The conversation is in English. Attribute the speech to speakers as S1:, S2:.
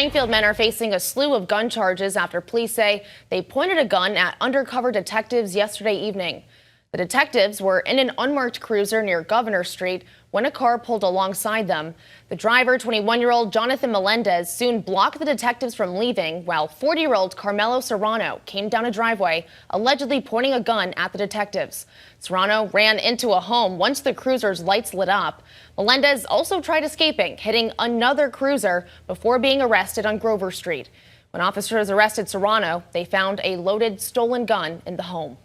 S1: Springfield men are facing a slew of gun charges after police say they pointed a gun at undercover detectives yesterday evening. The detectives were in an unmarked cruiser near Governor Street when a car pulled alongside them. The driver, 21-year-old Jonathan Melendez, soon blocked the detectives from leaving, while 40-year-old Carmelo Serrano came down a driveway, allegedly pointing a gun at the detectives. Serrano ran into a home once the cruiser's lights lit up. Melendez also tried escaping, hitting another cruiser before being arrested on Grover Street. When officers arrested Serrano, they found a loaded stolen gun in the home.